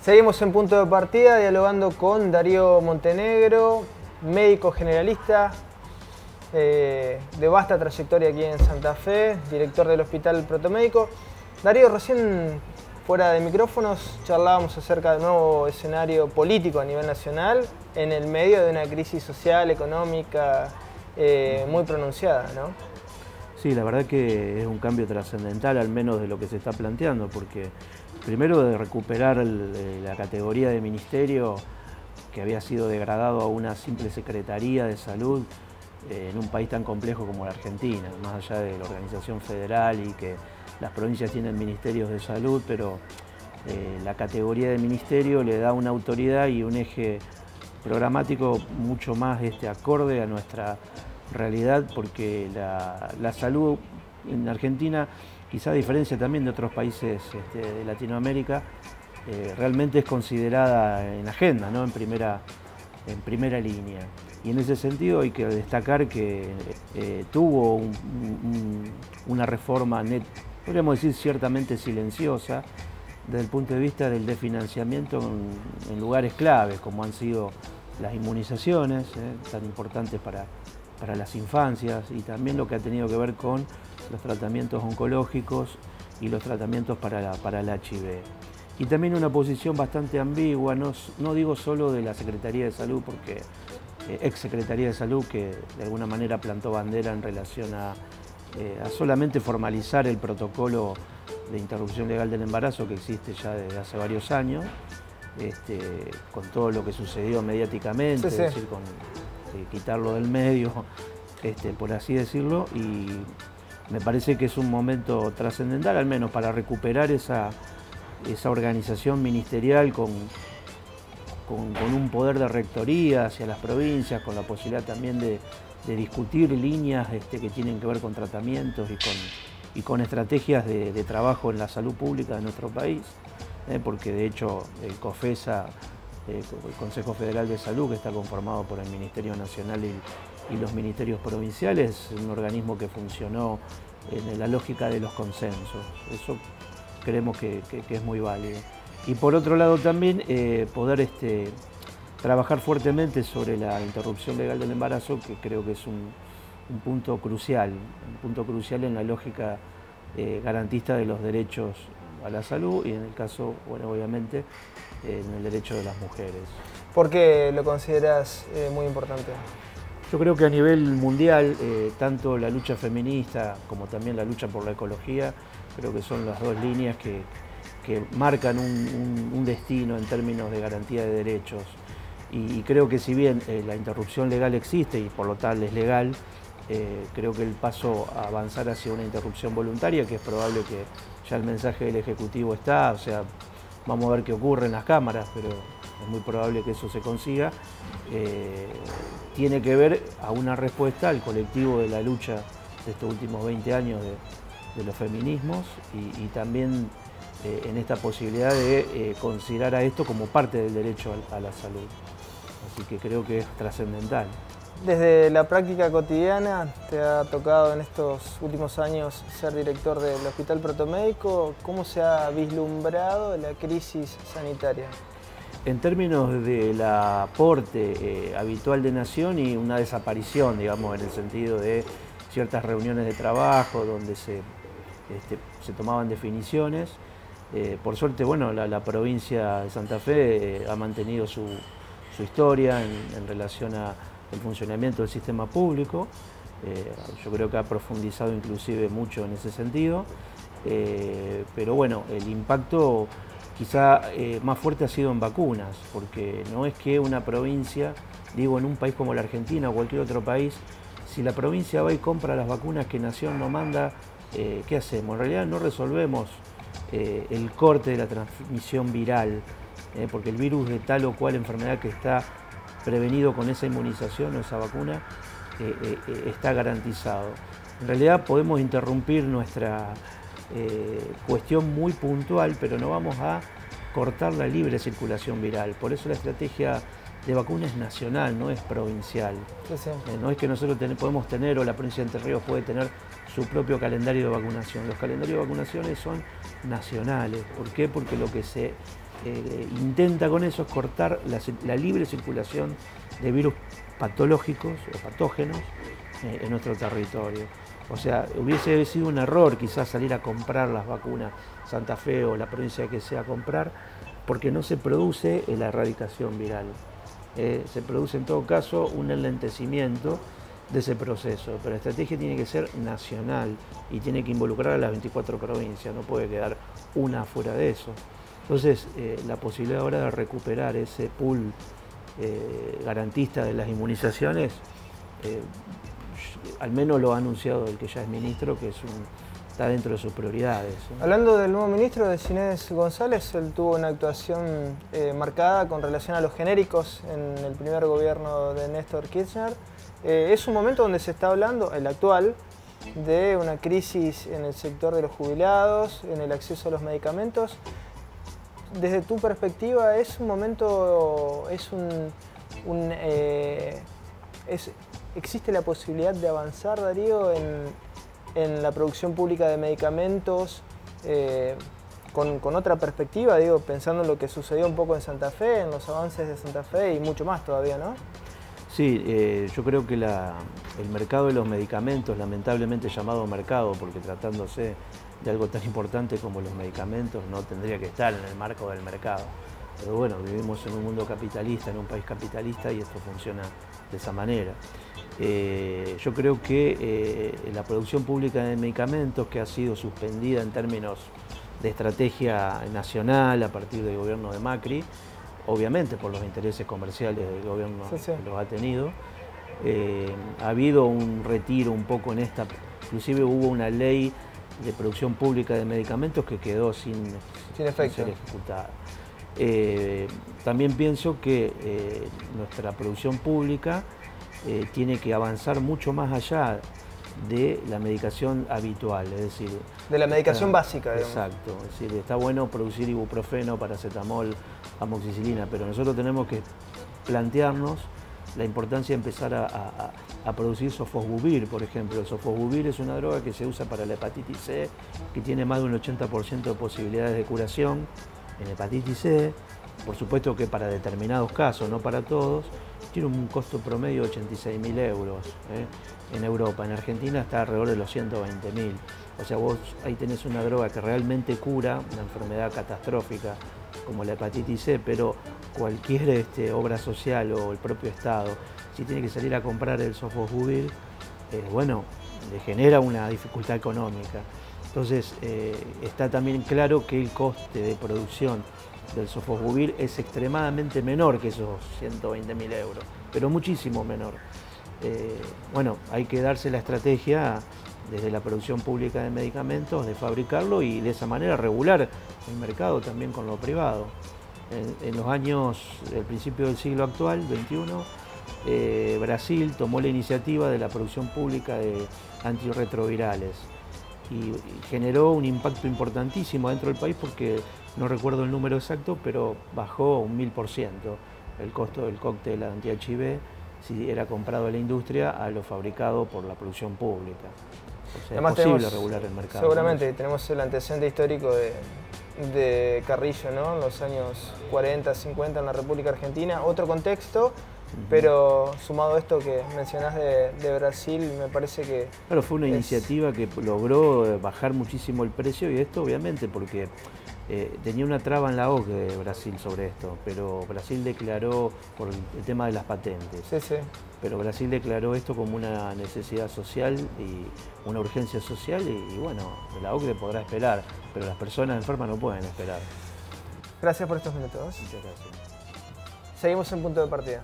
Seguimos en Punto de Partida dialogando con Darío Montenegro, médico generalista de vasta trayectoria aquí en Santa Fe, director del Hospital Protomédico. Darío, recién fuera de micrófonos charlábamos acerca del nuevo escenario político a nivel nacional en el medio de una crisis social, económica muy pronunciada, ¿no? Sí, la verdad que es un cambio trascendental, al menos de lo que se está planteando, porque primero de recuperar la categoría de ministerio que había sido degradado a una simple secretaría de salud en un país tan complejo como la Argentina, más allá de la organización federal y que las provincias tienen ministerios de salud, pero la categoría de ministerio le da una autoridad y un eje programático mucho más acorde a nuestra realidad, porque la salud en Argentina, quizá a diferencia también de otros países de Latinoamérica, realmente es considerada en agenda, ¿no? en primera línea. Y en ese sentido hay que destacar que tuvo una reforma, podríamos decir ciertamente silenciosa, desde el punto de vista del desfinanciamiento en lugares claves, como han sido las inmunizaciones, tan importantes para las infancias, y también lo que ha tenido que ver con los tratamientos oncológicos y los tratamientos para el HIV. Y también una posición bastante ambigua, no digo solo de la Secretaría de Salud, porque ex Secretaría de Salud que de alguna manera plantó bandera en relación a solamente formalizar el protocolo de interrupción legal del embarazo que existe ya desde hace varios años, con todo lo que sucedió mediáticamente, sí. Es decir, con quitarlo del medio, por así decirlo, y me parece que es un momento trascendental, al menos para recuperar esa organización ministerial con un poder de rectoría hacia las provincias, con la posibilidad también de discutir líneas que tienen que ver con tratamientos y con estrategias de trabajo en la salud pública de nuestro país, porque de hecho el COFESA, el Consejo Federal de Salud, que está conformado por el Ministerio Nacional y los ministerios provinciales, es un organismo que funcionó en la lógica de los consensos. Eso creemos que es muy válido. Y por otro lado también poder trabajar fuertemente sobre la interrupción legal del embarazo, que creo que es un punto crucial en la lógica garantista de los derechos a la salud y en el caso, bueno, obviamente, en el derecho de las mujeres. ¿Por qué lo consideras muy importante? Yo creo que a nivel mundial, tanto la lucha feminista como también la lucha por la ecología, creo que son las dos líneas que marcan un destino en términos de garantía de derechos. Y creo que si bien la interrupción legal existe y por lo tal es legal, creo que el paso a avanzar hacia una interrupción voluntaria, que es probable que ya el mensaje del Ejecutivo está, o sea, vamos a ver qué ocurre en las cámaras, pero es muy probable que eso se consiga, tiene que ver a una respuesta al colectivo de la lucha de estos últimos 20 años de los feminismos y también en esta posibilidad de considerar a esto como parte del derecho a la salud. Así que creo que es trascendental. Desde la práctica cotidiana, te ha tocado en estos últimos años ser director del Hospital Protomédico. ¿Cómo se ha vislumbrado la crisis sanitaria? En términos del aporte habitual de Nación y una desaparición, digamos, en el sentido de ciertas reuniones de trabajo donde se tomaban definiciones. Por suerte, bueno, la provincia de Santa Fe ha mantenido su historia en relación al funcionamiento del sistema público. Yo creo que ha profundizado inclusive mucho en ese sentido, pero bueno, el impacto quizá más fuerte ha sido en vacunas, porque no es que una provincia, digo en un país como la Argentina o cualquier otro país, si la provincia va y compra las vacunas que Nación no manda, ¿qué hacemos? En realidad no resolvemos el corte de la transmisión viral, porque el virus de tal o cual enfermedad que está prevenido con esa inmunización o esa vacuna está garantizado. En realidad podemos interrumpir nuestra cuestión muy puntual, pero no vamos a cortar la libre circulación viral. Por eso la estrategia de vacuna es nacional, no es provincial. Sí. No es que nosotros podemos tener, o la provincia de Entre Ríos puede tener su propio calendario de vacunación. Los calendarios de vacunaciones son nacionales. ¿Por qué? Porque lo que se intenta con eso cortar la libre circulación de virus patológicos o patógenos en nuestro territorio. O sea, hubiese sido un error quizás salir a comprar las vacunas Santa Fe o la provincia que sea a comprar, porque no se produce la erradicación viral. Se produce en todo caso un enlentecimiento de ese proceso, pero la estrategia tiene que ser nacional y tiene que involucrar a las 24 provincias, no puede quedar una fuera de eso. Entonces, la posibilidad ahora de recuperar ese pool garantista de las inmunizaciones, al menos lo ha anunciado el que ya es ministro, que está dentro de sus prioridades. Hablando del nuevo ministro, de Ginés González, él tuvo una actuación marcada con relación a los genéricos en el primer gobierno de Néstor Kirchner. Es un momento donde se está hablando, el actual, de una crisis en el sector de los jubilados, en el acceso a los medicamentos. Desde tu perspectiva, ¿es un momento, existe la posibilidad de avanzar, Darío, en la producción pública de medicamentos con otra perspectiva, digo, pensando en lo que sucedió un poco en Santa Fe, en los avances de Santa Fe y mucho más todavía, ¿no? Sí, yo creo que el mercado de los medicamentos, lamentablemente llamado mercado, porque tratándose de algo tan importante como los medicamentos, no tendría que estar en el marco del mercado. Pero bueno, vivimos en un mundo capitalista, en un país capitalista, y esto funciona de esa manera. Yo creo que la producción pública de medicamentos, que ha sido suspendida en términos de estrategia nacional a partir del gobierno de Macri, obviamente por los intereses comerciales del gobierno que los ha tenido, ha habido un retiro un poco en esta, inclusive hubo una ley de producción pública de medicamentos que quedó sin efecto, ser ejecutada. También pienso que nuestra producción pública tiene que avanzar mucho más allá de la medicación habitual, es decir... De la medicación básica, digamos. Exacto, es decir, está bueno producir ibuprofeno, paracetamol, amoxicilina, pero nosotros tenemos que plantearnos la importancia de empezar a producir sofosbuvir, por ejemplo. El sofosbuvir es una droga que se usa para la hepatitis C, que tiene más de un 80% de posibilidades de curación en hepatitis C. Por supuesto que para determinados casos, no para todos, tiene un costo promedio de 86.000 euros en Europa. En Argentina está alrededor de los 120.000. O sea, vos ahí tenés una droga que realmente cura una enfermedad catastrófica como la hepatitis C, pero cualquier obra social o el propio Estado, si tiene que salir a comprar el sofosbuvir, bueno, le genera una dificultad económica. Entonces, está también claro que el coste de producción del sofosbuvir es extremadamente menor que esos 120.000 euros, pero muchísimo menor. Bueno, hay que darse la estrategia desde la producción pública de medicamentos, de fabricarlo y de esa manera regular el mercado también con lo privado. En los años, el principio del siglo actual, 21, Brasil tomó la iniciativa de la producción pública de antirretrovirales y generó un impacto importantísimo dentro del país porque, no recuerdo el número exacto, pero bajó un 1000% el costo del cóctel anti-HIV si era comprado en la industria a lo fabricado por la producción pública. O sea, además, es posible regular el mercado. Seguramente tenemos el antecedente histórico de Carrillo, ¿no? En los años 40, 50 en la República Argentina. Otro contexto, pero sumado a esto que mencionás de Brasil, me parece que... Claro, fue una iniciativa que logró bajar muchísimo el precio y esto obviamente porque tenía una traba en la OCDE de Brasil sobre esto, pero Brasil declaró, por el tema de las patentes, pero Brasil declaró esto como una necesidad social y una urgencia social y bueno, la OCDE podrá esperar, pero las personas enfermas no pueden esperar. Gracias por estos minutos. Muchas gracias. Seguimos en Punto de Partida.